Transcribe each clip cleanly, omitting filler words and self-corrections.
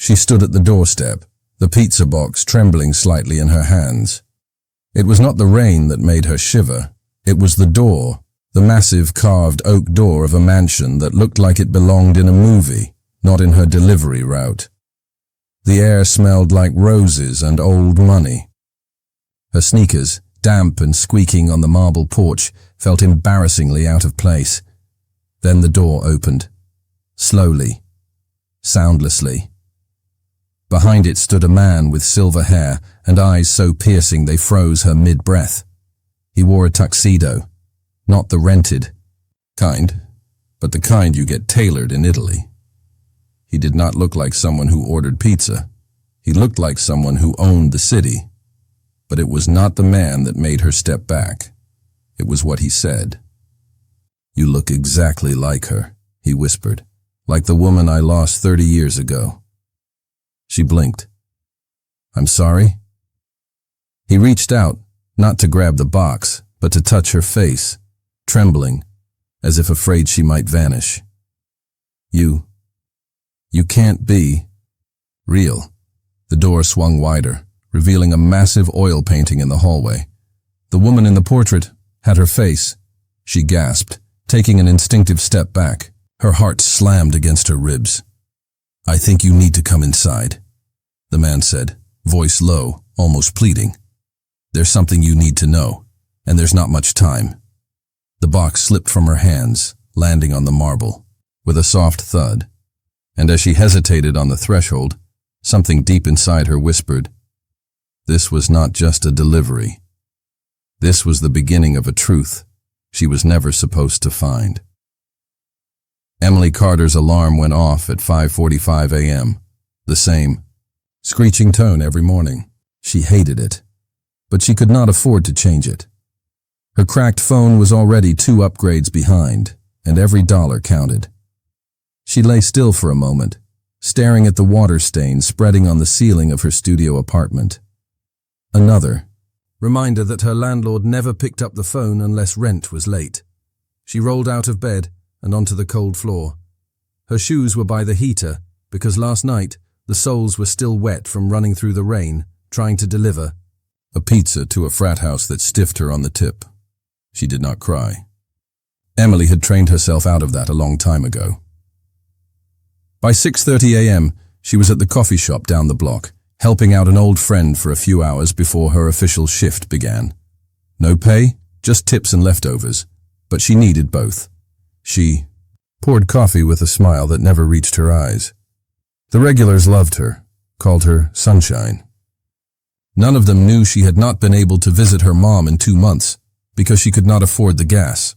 She stood at the doorstep, the pizza box trembling slightly in her hands. It was not the rain that made her shiver. It was the door, the massive carved oak door of a mansion that looked like it belonged in a movie, not in her delivery route. The air smelled like roses and old money. Her sneakers, damp and squeaking on the marble porch, felt embarrassingly out of place. Then the door opened. Slowly. Soundlessly. Behind it stood a man with silver hair and eyes so piercing they froze her mid-breath. He wore a tuxedo. Not the rented kind, but the kind you get tailored in Italy. He did not look like someone who ordered pizza. He looked like someone who owned the city. But it was not the man that made her step back. It was what he said. "You look exactly like her," he whispered, "like the woman I lost 30 years ago." She blinked. "I'm sorry?" He reached out, not to grab the box, but to touch her face, trembling, as if afraid she might vanish. You can't be real." The door swung wider, revealing a massive oil painting in the hallway. The woman in the portrait had her face. She gasped, taking an instinctive step back. Her heart slammed against her ribs. "I think you need to come inside," the man said, voice low, almost pleading. "There's something you need to know, and there's not much time." The box slipped from her hands, landing on the marble, with a soft thud. And as she hesitated on the threshold, something deep inside her whispered, this was not just a delivery. This was the beginning of a truth she was never supposed to find. Emily Carter's alarm went off at 5:45 a.m., the same screeching tone every morning. She hated it, but she could not afford to change it. Her cracked phone was already 2 upgrades behind, and every dollar counted. She lay still for a moment, staring at the water stain spreading on the ceiling of her studio apartment. Another reminder that her landlord never picked up the phone unless rent was late. She rolled out of bed and onto the cold floor. Her shoes were by the heater because last night the soles were still wet from running through the rain, trying to deliver a pizza to a frat house that stiffed her on the tip. She did not cry. Emily had trained herself out of that a long time ago. By 6:30 a.m., she was at the coffee shop down the block, helping out an old friend for a few hours before her official shift began. No pay, just tips and leftovers, but she needed both. She poured coffee with a smile that never reached her eyes. The regulars loved her, called her Sunshine. None of them knew she had not been able to visit her mom in 2 months because she could not afford the gas.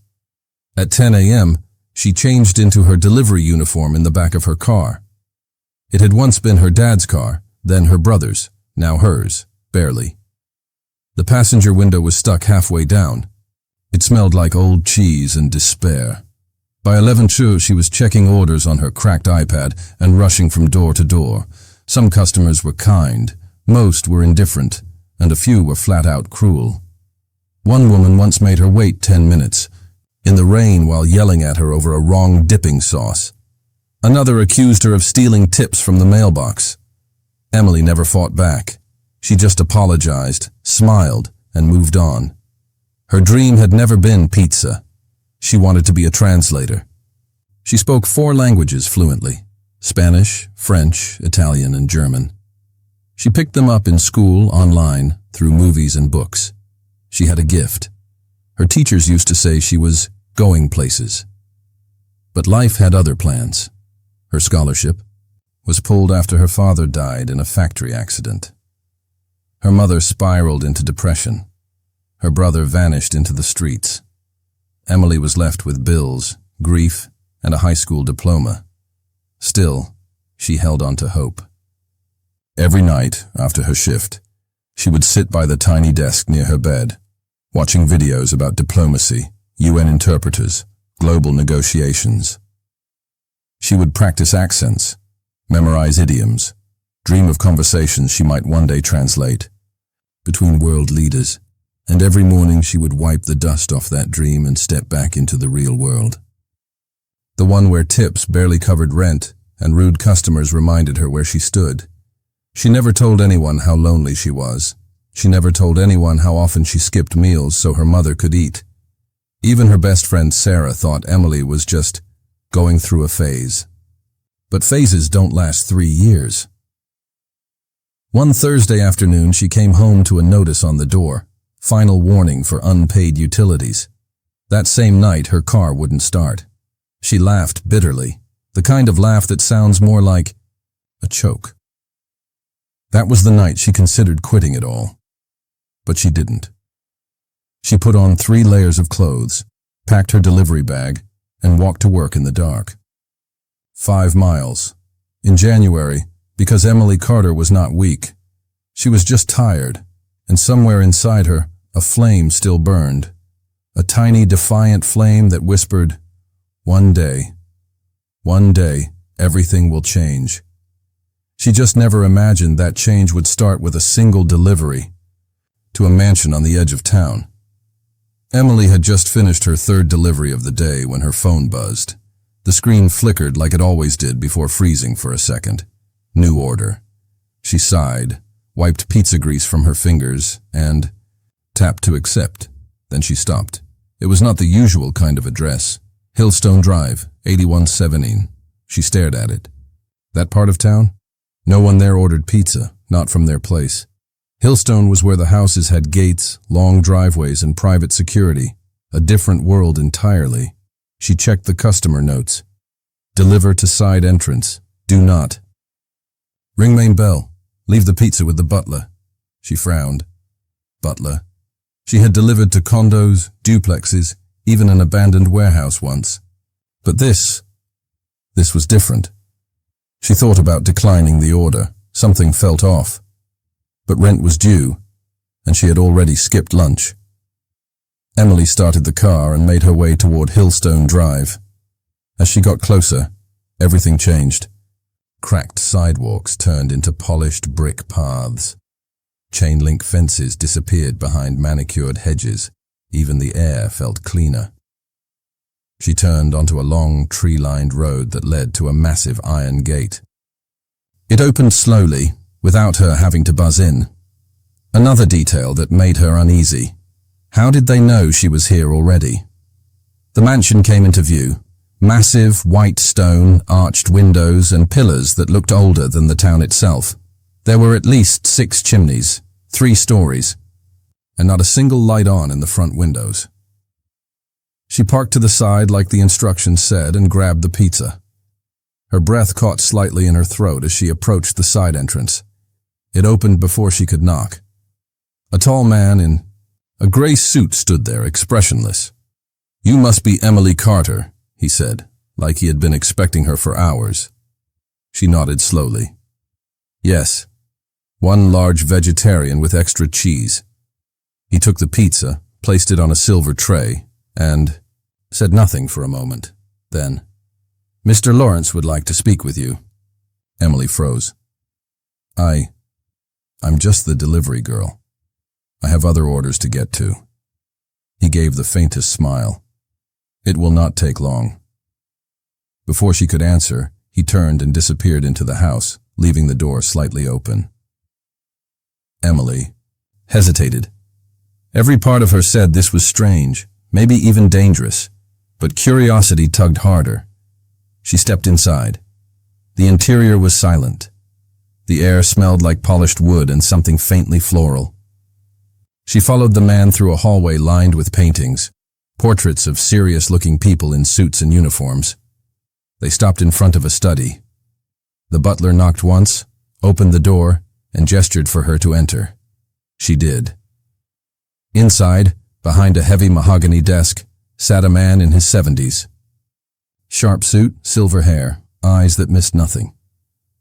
At 10 a.m., she changed into her delivery uniform in the back of her car. It had once been her dad's car, then her brother's, now hers, barely. The passenger window was stuck halfway down. It smelled like old cheese and despair. By 11:02, she was checking orders on her cracked iPad and rushing from door to door. Some customers were kind, most were indifferent, and a few were flat-out cruel. One woman once made her wait 10 minutes, in the rain while yelling at her over a wrong dipping sauce. Another accused her of stealing tips from the mailbox. Emily never fought back. She just apologized, smiled, and moved on. Her dream had never been pizza. She wanted to be a translator. She spoke 4 languages fluently: Spanish, French, Italian, and German. She picked them up in school, online, through movies and books. She had a gift. Her teachers used to say she was going places. But life had other plans. Her scholarship was pulled after her father died in a factory accident. Her mother spiraled into depression. Her brother vanished into the streets. Emily was left with bills, grief, and a high school diploma. Still, she held on to hope. Every night, after her shift, she would sit by the tiny desk near her bed, watching videos about diplomacy, UN interpreters, global negotiations. She would practice accents, memorize idioms, dream of conversations she might one day translate between world leaders, and every morning she would wipe the dust off that dream and step back into the real world. The one where tips barely covered rent and rude customers reminded her where she stood. She never told anyone how lonely she was. She never told anyone how often she skipped meals so her mother could eat. Even her best friend Sarah thought Emily was just going through a phase. But phases don't last 3 years. One Thursday afternoon, she came home to a notice on the door, final warning for unpaid utilities. That same night, her car wouldn't start. She laughed bitterly, the kind of laugh that sounds more like a choke. That was the night she considered quitting it all. But she didn't. She put on 3 layers of clothes, packed her delivery bag, and walked to work in the dark. 5 miles. In January, because Emily Carter was not weak. She was just tired, and somewhere inside her, a flame still burned. A tiny, defiant flame that whispered, one day, everything will change. She just never imagined that change would start with a single delivery to a mansion on the edge of town. Emily had just finished her 3rd delivery of the day when her phone buzzed. The screen flickered like it always did before freezing for a second. New order. She sighed, wiped pizza grease from her fingers, and tapped to accept. Then she stopped. It was not the usual kind of address. Hillstone Drive, 8117. She stared at it. That part of town? No one there ordered pizza, not from their place. Hillstone was where the houses had gates, long driveways, and private security. A different world entirely. She checked the customer notes. Deliver to side entrance. Do not. Ring main bell. Leave the pizza with the butler. She frowned. Butler. She had delivered to condos, duplexes, even an abandoned warehouse once. But this was different. She thought about declining the order. Something felt off. But rent was due, and she had already skipped lunch. Emily started the car and made her way toward Hillstone Drive. As she got closer, everything changed. Cracked sidewalks turned into polished brick paths. Chain-link fences disappeared behind manicured hedges. Even the air felt cleaner. She turned onto a long, tree-lined road that led to a massive iron gate. It opened slowly, without her having to buzz in. Another detail that made her uneasy. How did they know she was here already? The mansion came into view. Massive, white stone, arched windows and pillars that looked older than the town itself. There were at least 6 chimneys, 3 stories, and not a single light on in the front windows. She parked to the side like the instructions said and grabbed the pizza. Her breath caught slightly in her throat as she approached the side entrance. It opened before she could knock. A tall man in a gray suit stood there, expressionless. "You must be Emily Carter," he said, like he had been expecting her for hours. She nodded slowly. "Yes, 1 large vegetarian with extra cheese." He took the pizza, placed it on a silver tray, and said nothing for a moment. Then, "Mr. Lawrence would like to speak with you." Emily froze. I'm just the delivery girl. I have other orders to get to." He gave the faintest smile. "It will not take long." Before she could answer, he turned and disappeared into the house, leaving the door slightly open. Emily hesitated. Every part of her said this was strange, maybe even dangerous, but curiosity tugged harder. She stepped inside. The interior was silent. The air smelled like polished wood and something faintly floral. She followed the man through a hallway lined with paintings, portraits of serious-looking people in suits and uniforms. They stopped in front of a study. The butler knocked once, opened the door, and gestured for her to enter. She did. Inside, behind a heavy mahogany desk, sat a man in his 70s. Sharp suit, silver hair, eyes that missed nothing.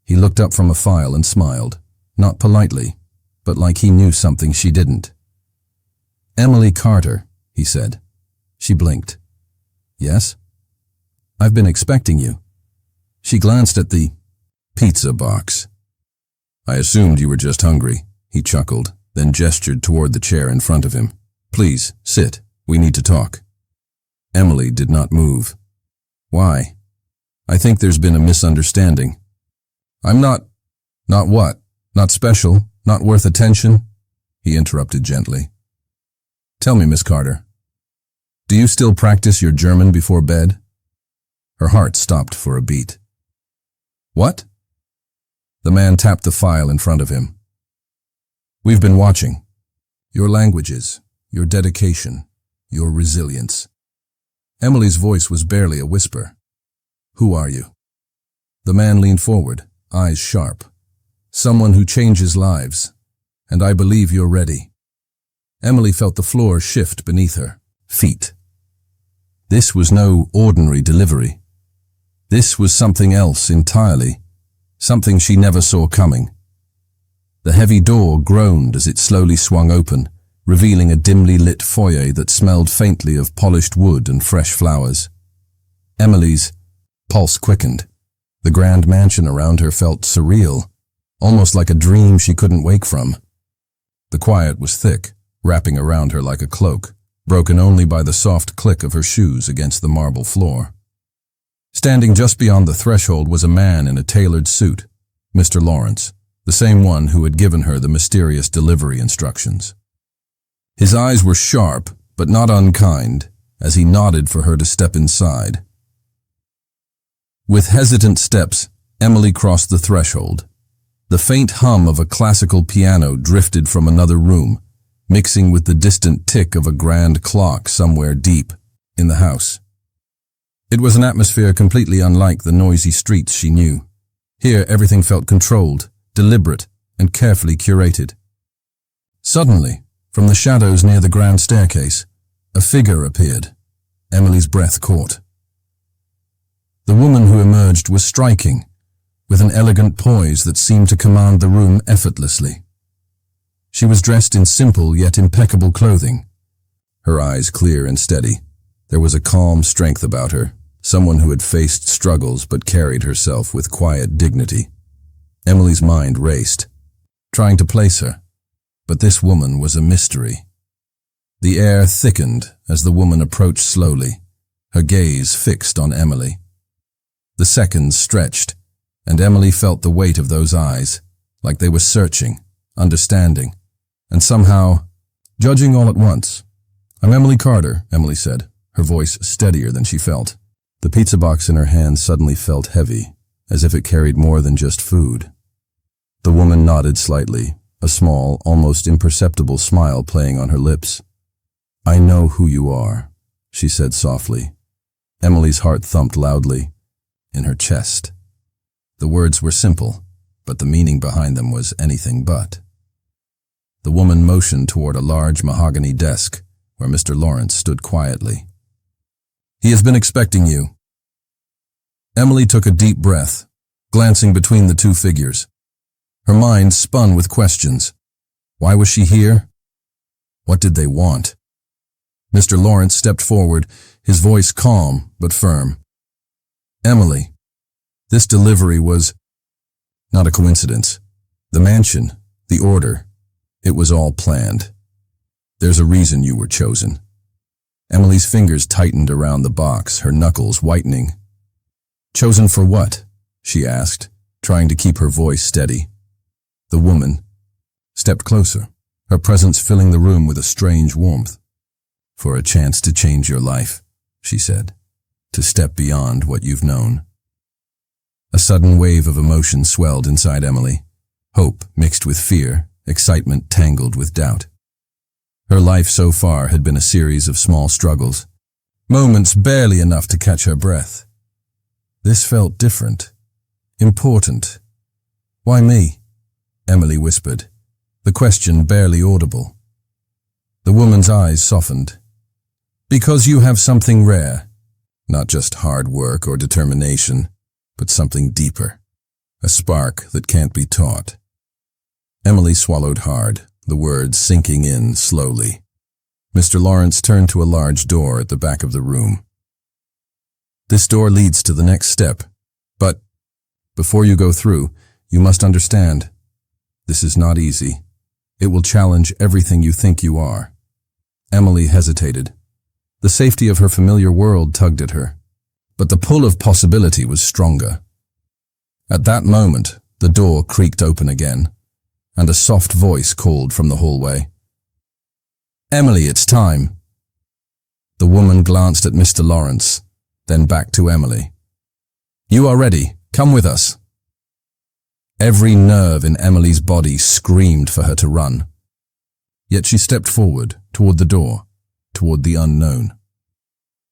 He looked up from a file and smiled, not politely, but like he knew something she didn't. "Emily Carter," he said. She blinked. "Yes?" "I've been expecting you." She glanced at the pizza box. "I assumed you were just hungry," he chuckled, then gestured toward the chair in front of him. "Please, sit. We need to talk." Emily did not move. "Why?" I think there's been a misunderstanding. I'm not what? Not special? Not worth attention? He interrupted gently. Tell me, Miss Carter, do you still practice your German before bed? Her heart stopped for a beat. What? The man tapped the file in front of him. We've been watching. Your languages, your dedication, your resilience. Emily's voice was barely a whisper. Who are you? The man leaned forward, eyes sharp. Someone who changes lives, and I believe you're ready. Emily felt the floor shift beneath her feet. This was no ordinary delivery. This was something else entirely, something she never saw coming. The heavy door groaned as it slowly swung open, revealing a dimly lit foyer that smelled faintly of polished wood and fresh flowers. Emily's pulse quickened. The grand mansion around her felt surreal, almost like a dream she couldn't wake from. The quiet was thick, wrapping around her like a cloak, broken only by the soft click of her shoes against the marble floor. Standing just beyond the threshold was a man in a tailored suit, Mr. Lawrence, the same one who had given her the mysterious delivery instructions. His eyes were sharp, but not unkind, as he nodded for her to step inside. With hesitant steps, Emily crossed the threshold. The faint hum of a classical piano drifted from another room, mixing with the distant tick of a grand clock somewhere deep in the house. It was an atmosphere completely unlike the noisy streets she knew. Here everything felt controlled, deliberate, and carefully curated. Suddenly, from the shadows near the grand staircase, a figure appeared. Emily's breath caught. The woman who emerged was striking, with an elegant poise that seemed to command the room effortlessly. She was dressed in simple yet impeccable clothing. Her eyes clear and steady. There was a calm strength about her, someone who had faced struggles but carried herself with quiet dignity. Emily's mind raced, trying to place her, but this woman was a mystery. The air thickened as the woman approached slowly, her gaze fixed on Emily. The seconds stretched, and Emily felt the weight of those eyes, like they were searching, understanding, and somehow judging all at once. I'm Emily Carter, Emily said, her voice steadier than she felt. The pizza box in her hand suddenly felt heavy, as if it carried more than just food. The woman nodded slightly, a small, almost imperceptible smile playing on her lips. I know who you are, she said softly. Emily's heart thumped loudly, in her chest. The words were simple, but the meaning behind them was anything but. The woman motioned toward a large mahogany desk, where Mr. Lawrence stood quietly. He has been expecting you. Emily took a deep breath, glancing between the two figures. Her mind spun with questions. Why was she here? What did they want? Mr. Lawrence stepped forward, his voice calm but firm. Emily, this delivery was not a coincidence. The mansion, the order, it was all planned. There's a reason you were chosen. Emily's fingers tightened around the box, her knuckles whitening. Chosen for what? She asked, trying to keep her voice steady. The woman stepped closer, her presence filling the room with a strange warmth. For a chance to change your life, she said, to step beyond what you've known. A sudden wave of emotion swelled inside Emily, hope mixed with fear, excitement tangled with doubt. Her life so far had been a series of small struggles, moments barely enough to catch her breath. This felt different, important. Why me? Emily whispered, the question barely audible. The woman's eyes softened. Because you have something rare, not just hard work or determination, but something deeper, a spark that can't be taught. Emily swallowed hard, the words sinking in slowly. Mr. Lawrence turned to a large door at the back of the room. This door leads to the next step, but before you go through, you must understand, this is not easy. It will challenge everything you think you are. Emily hesitated. The safety of her familiar world tugged at her. but the pull of possibility was stronger. At that moment, the door creaked open again, and a soft voice called from the hallway. "Emily, it's time." The woman glanced at Mr. Lawrence, then back to Emily. "You are ready. Come with us." Every nerve in Emily's body screamed for her to run. Yet she stepped forward, toward the door, toward the unknown.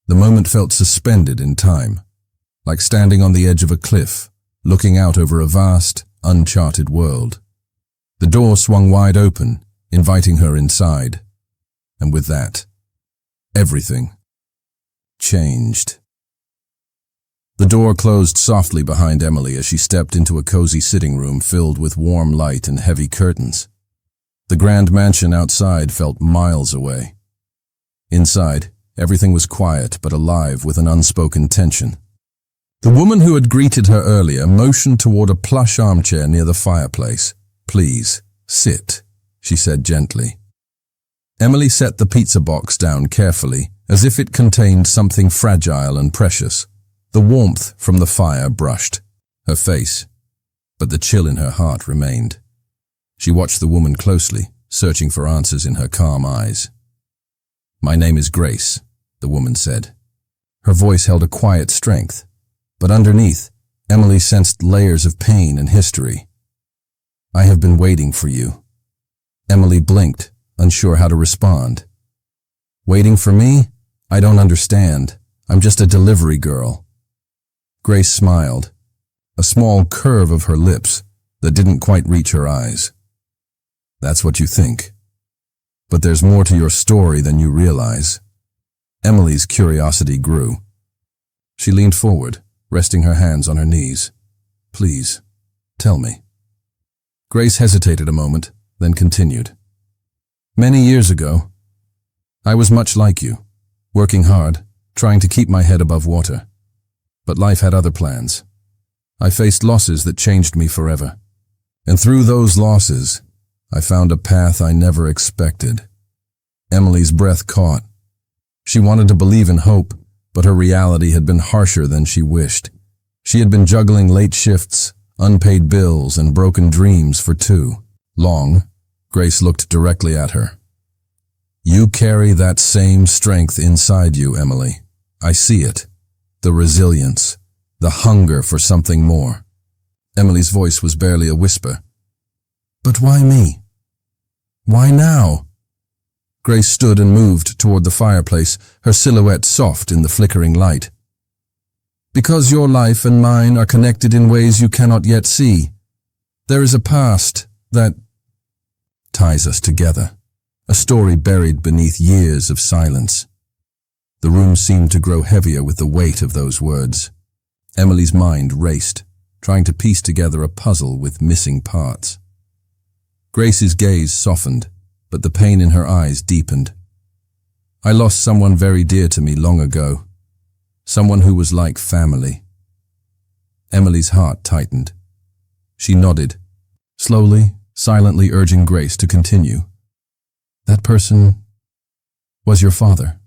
The moment felt suspended in time, like standing on the edge of a cliff, looking out over a vast, uncharted world. The door swung wide open, inviting her inside. And with that, everything changed. The door closed softly behind Emily as she stepped into a cozy sitting room filled with warm light and heavy curtains. The grand mansion outside felt miles away. Inside, everything was quiet but alive with an unspoken tension. The woman who had greeted her earlier motioned toward a plush armchair near the fireplace. "Please, sit," she said gently. Emily set the pizza box down carefully, as if it contained something fragile and precious. The warmth from the fire brushed her face, but the chill in her heart remained. She watched the woman closely, searching for answers in her calm eyes. "My name is Grace," the woman said. Her voice held a quiet strength, but underneath, Emily sensed layers of pain and history. "I have been waiting for you." Emily blinked, unsure how to respond. "Waiting for me? I don't understand. I'm just a delivery girl." Grace smiled, a small curve of her lips that didn't quite reach her eyes. "That's what you think. But there's more to your story than you realize." Emily's curiosity grew. She leaned forward, resting her hands on her knees. "Please, tell me." Grace hesitated a moment, then continued. "Many years ago, I was much like you, working hard, trying to keep my head above water. But life had other plans. I faced losses that changed me forever. And through those losses, I found a path I never expected." Emily's breath caught. She wanted to believe in hope, but her reality had been harsher than she wished. She had been juggling late shifts, unpaid bills, and broken dreams for too long. Grace looked directly at her. "You carry that same strength inside you, Emily. I see it. The resilience, the hunger for something more." Emily's voice was barely a whisper. "But why me? Why now?" Grace stood and moved toward the fireplace, her silhouette soft in the flickering light. "Because your life and mine are connected in ways you cannot yet see. There is a past that ties us together, a story buried beneath years of silence." The room seemed to grow heavier with the weight of those words. Emily's mind raced, trying to piece together a puzzle with missing parts. Grace's gaze softened, but the pain in her eyes deepened. "I lost someone very dear to me long ago, someone who was like family." Emily's heart tightened. She nodded, slowly, silently urging Grace to continue. "That person was your father."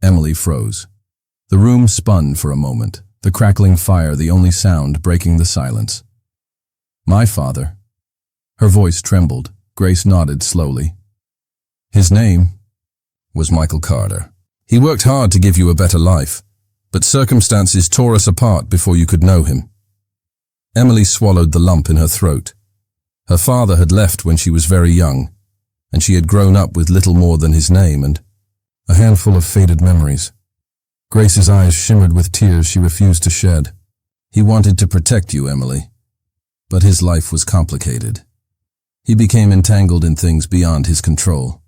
Emily froze. The room spun for a moment, the crackling fire the only sound breaking the silence. "My father?" Her voice trembled. Grace nodded slowly. "His name was Michael Carter. He worked hard to give you a better life, but circumstances tore us apart before you could know him." Emily swallowed the lump in her throat. Her father had left when she was very young, and she had grown up with little more than his name and a handful of faded memories. Grace's eyes shimmered with tears she refused to shed. "He wanted to protect you, Emily, but his life was complicated. He became entangled in things beyond his control."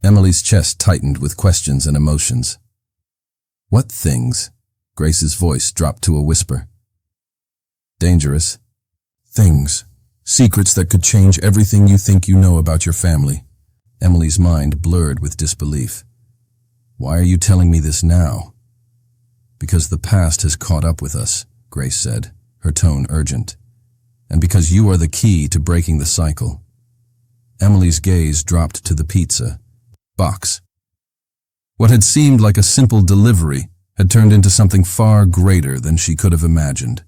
Emily's chest tightened with questions and emotions. "What things?" Grace's voice dropped to a whisper. "Dangerous things. Secrets that could change everything you think you know about your family." Emily's mind blurred with disbelief. "Why are you telling me this now?" "Because the past has caught up with us," Grace said, her tone urgent. "And because you are the key to breaking the cycle." Emily's gaze dropped to the pizza box. What had seemed like a simple delivery had turned into something far greater than she could have imagined.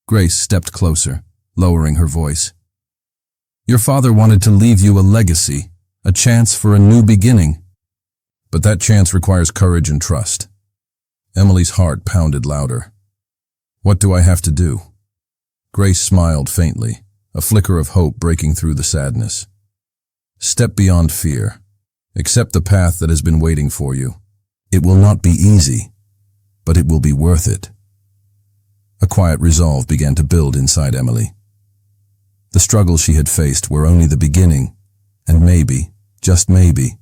Grace stepped closer, lowering her voice. Your father wanted to leave you a legacy, a chance for a new beginning. But that chance requires courage and trust. Emily's heart pounded louder. What do I have to do? Grace smiled faintly, a flicker of hope breaking through the sadness. Step beyond fear. Accept the path that has been waiting for you. It will not be easy, but it will be worth it. A quiet resolve began to build inside Emily. The struggles she had faced were only the beginning, and maybe, just maybe,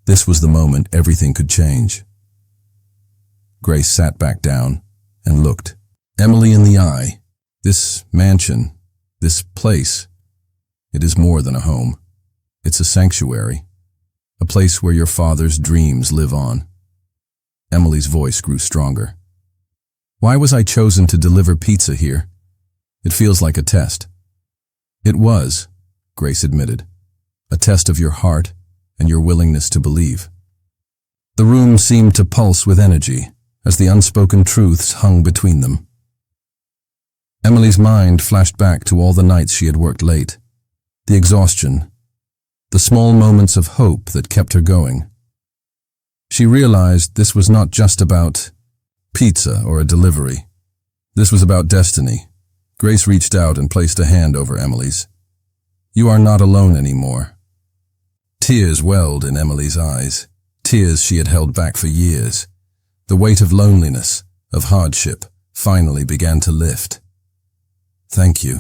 this was the moment everything could change. Grace sat back down and looked Emily in the eye. This mansion, this place, it is more than a home. It's a sanctuary, a place where your father's dreams live on. Emily's voice grew stronger. Why was I chosen to deliver pizza here? It feels like a test. It was, Grace admitted, a test of your heart and your willingness to believe. The room seemed to pulse with energy as the unspoken truths hung between them. Emily's mind flashed back to all the nights she had worked late, the exhaustion, the small moments of hope that kept her going. She realized this was not just about pizza or a delivery. This was about destiny. Grace reached out and placed a hand over Emily's. You are not alone anymore. Tears welled in Emily's eyes, tears she had held back for years. The weight of loneliness, of hardship, finally began to lift. Thank you,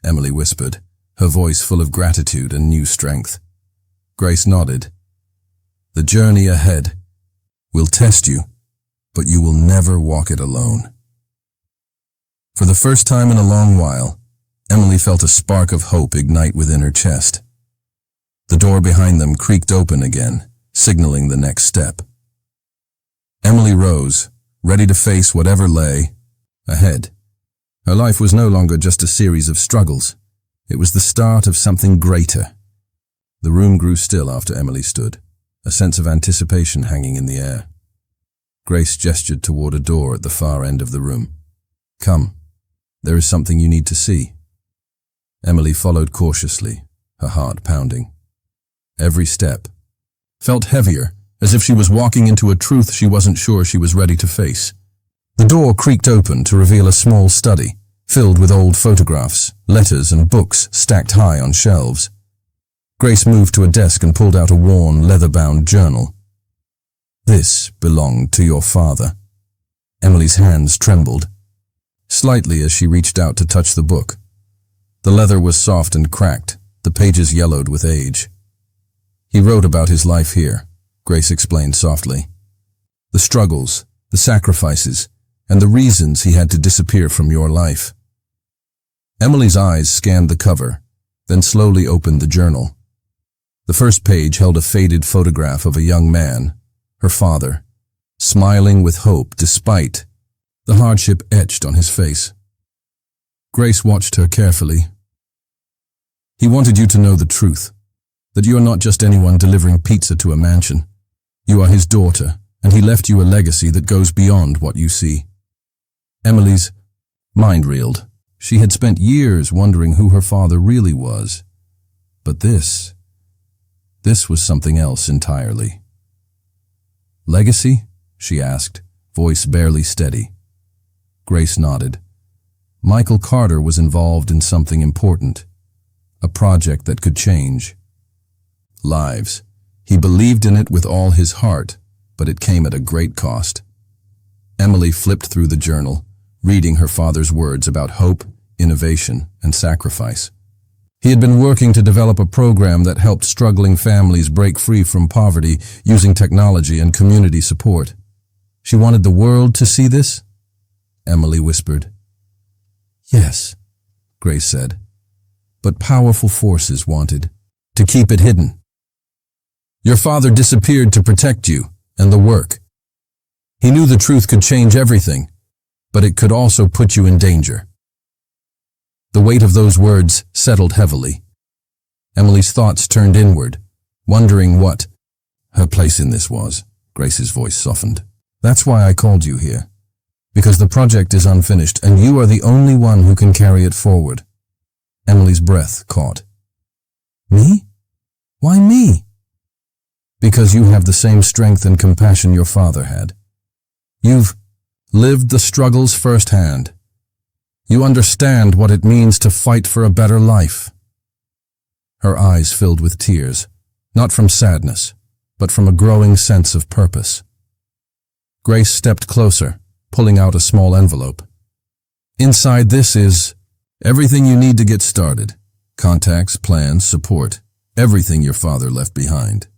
Emily whispered, her voice full of gratitude and new strength. Grace nodded. The journey ahead will test you, but you will never walk it alone. For the first time in a long while, Emily felt a spark of hope ignite within her chest. The door behind them creaked open again, signaling the next step. Emily rose, ready to face whatever lay ahead. Her life was no longer just a series of struggles. It was the start of something greater. The room grew still after Emily stood, a sense of anticipation hanging in the air. Grace gestured toward a door at the far end of the room. Come, there is something you need to see. Emily followed cautiously, her heart pounding. Every step felt heavier, as if she was walking into a truth she wasn't sure she was ready to face. The door creaked open to reveal a small study, filled with old photographs, letters, and books stacked high on shelves. Grace moved to a desk and pulled out a worn, leather-bound journal. This belonged to your father. Emily's hands trembled slightly as she reached out to touch the book. The leather was soft and cracked, the pages yellowed with age. He wrote about his life here, Grace explained softly. The struggles, the sacrifices, and the reasons he had to disappear from your life. Emily's eyes scanned the cover, then slowly opened the journal. The first page held a faded photograph of a young man, her father, smiling with hope despite the hardship etched on his face. Grace watched her carefully. He wanted you to know the truth, that you are not just anyone delivering pizza to a mansion. You are his daughter, and he left you a legacy that goes beyond what you see. Emily's mind reeled. She had spent years wondering who her father really was. But this was something else entirely. Legacy? She asked, voice barely steady. Grace nodded. Michael Carter was involved in something important, a project that could change lives. He believed in it with all his heart, but it came at a great cost. Emily flipped through the journal, reading her father's words about hope, innovation, and sacrifice. He had been working to develop a program that helped struggling families break free from poverty using technology and community support. She wanted the world to see this? Emily whispered. Yes, Grace said, but powerful forces wanted to keep it hidden. Your father disappeared to protect you and the work. He knew the truth could change everything, but it could also put you in danger. The weight of those words settled heavily. Emily's thoughts turned inward, wondering what her place in this was. Grace's voice softened. That's why I called you here. Because the project is unfinished and you are the only one who can carry it forward. Emily's breath caught. Me? Why me? Because you have the same strength and compassion your father had. You've lived the struggles firsthand. You understand what it means to fight for a better life. Her eyes filled with tears, not from sadness, but from a growing sense of purpose. Grace stepped closer, pulling out a small envelope. Inside this is everything you need to get started. Contacts, plans, support, everything your father left behind.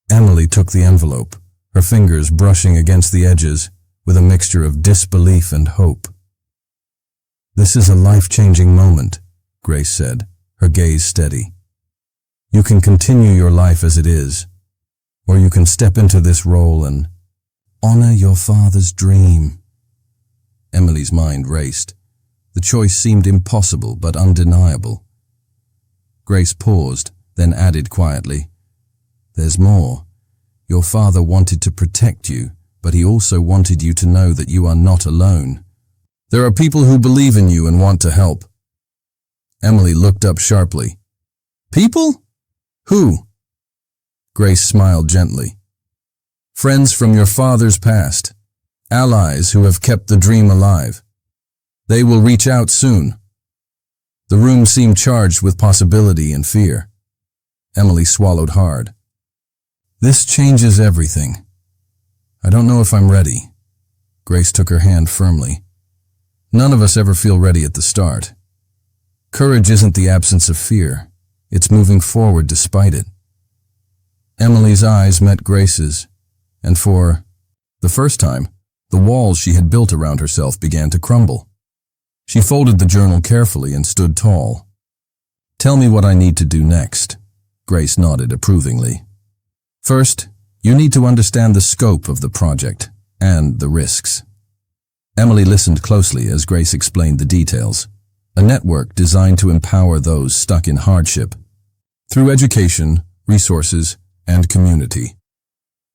Emily took the envelope, her fingers brushing against the edges with a mixture of disbelief and hope. This is a life-changing moment, Grace said, her gaze steady. You can continue your life as it is, or you can step into this role and honor your father's dream. Emily's mind raced. The choice seemed impossible but undeniable. Grace paused, then added quietly, "There's more. Your father wanted to protect you, but he also wanted you to know that you are not alone. There are people who believe in you and want to help." Emily looked up sharply. "People? Who?" Grace smiled gently. "Friends from your father's past. Allies who have kept the dream alive. They will reach out soon." The room seemed charged with possibility and fear. Emily swallowed hard. "This changes everything. I don't know if I'm ready." Grace took her hand firmly. "None of us ever feel ready at the start. Courage isn't the absence of fear. It's moving forward despite it." Emily's eyes met Grace's, and for the first time, the walls she had built around herself began to crumble. She folded the journal carefully and stood tall. "Tell me what I need to do next." Grace nodded approvingly. "First, you need to understand the scope of the project and the risks." Emily listened closely as Grace explained the details. A network designed to empower those stuck in hardship through education, resources, and community.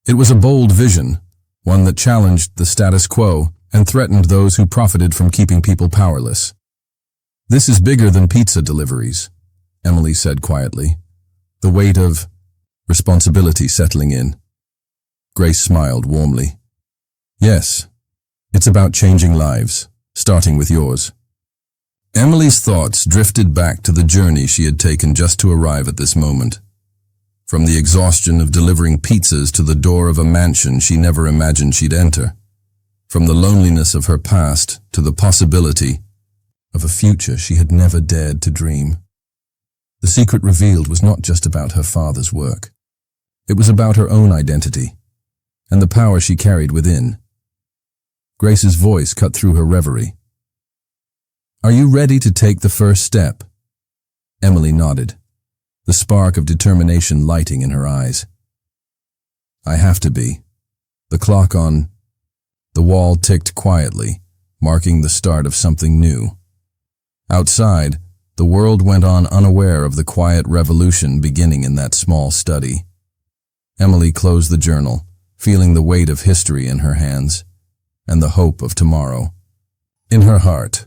It was a bold vision, one that challenged the status quo and threatened those who profited from keeping people powerless. "This is bigger than pizza deliveries," Emily said quietly, the weight of responsibility settling in. Grace smiled warmly. "Yes, it's about changing lives, starting with yours." Emily's thoughts drifted back to the journey she had taken just to arrive at this moment. From the exhaustion of delivering pizzas to the door of a mansion she never imagined she'd enter. From the loneliness of her past to the possibility of a future she had never dared to dream. The secret revealed was not just about her father's work. It was about her own identity and the power she carried within. Grace's voice cut through her reverie. "Are you ready to take the first step?" Emily nodded, the spark of determination lighting in her eyes. "I have to be." The clock on the wall ticked quietly, marking the start of something new. Outside, the world went on unaware of the quiet revolution beginning in that small study. Emily closed the journal, feeling the weight of history in her hands and the hope of tomorrow in her heart.